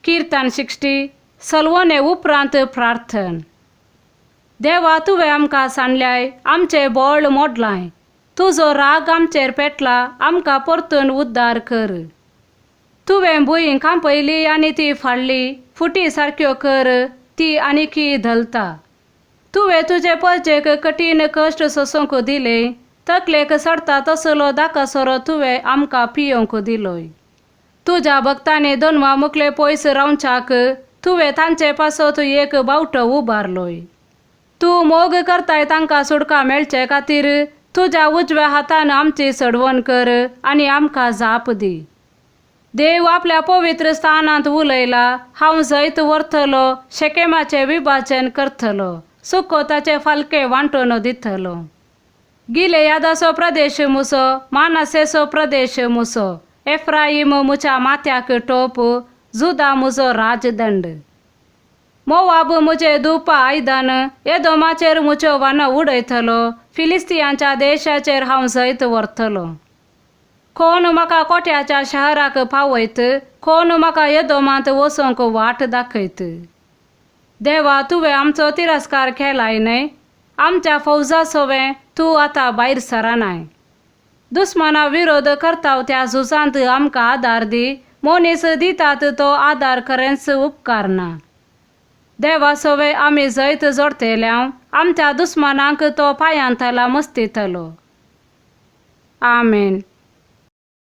कीर्तन 60 सलवणे उपरांत प्रार्थन। देवा तुवें आमकां सांडल्याय, आमचे बोळ मोडलाय, तुजो राग आमचेर पेटला, आमकां परतून उद्दार कर। तुवें भुंय कांपयली आनी ती फाडली, फुटी सारक्यो कर, ती आनीकी धलता। तुवें तुजे परजेक कठीण कश्ट सोसूंक दिले, तकलेक सडटा तसलो दाकासोरो तुवें आमकां पियोंक दिलोय। तुज्या भक्तांनी दोनवा मुखले पयस रावच्याक तुवें तांचे पासत एक बावटो उबारलोय। तूं मोग करताय तांकां सुटका मेळचे खातीर तुज्या उजव्या हातान आमची सडवण कर आनी आमकां जाप दी। देव आपल्या पवित्र स्थानांत उलयला, हांव जैत व्हरतलो, शेकेमाचे विभाजन करतलो, सुकोताचे फाल्के वांटून दितलो। गिलेयादाचो प्रदेश मुसो, मानासेचो प्रदेश मुसो, एफ्राईम मुच्या माथ्याक टोप, जुदा मुजो राजदंड। मोवाब मुजे धूप आयदन, एदोमाचेर मुच्यो वानो उडयतलो, फिलिस्तियांच्या देशाचेर हांव जैत व्हरतलो। कोण म्हाका कोट्याच्या शहराक पावयत, कोण म्हाका एदोमांत वचोंक वाट दाखयत। देवा तुवें आमचो तिरस्कार केलाय न्हय, आमच्या फौजा सोवें तूं आतां भायर सरानाय। दुस्मना विरोध करताव त्या झुजांत आमकां आदार दी, मनीस दितात तो आदार खरेंच उपकार ना। देवा सोवें आमी जैत जोडतल्याव, आमच्या दुस्मनांक तो पांयांतला मस्तितलो। आमेन।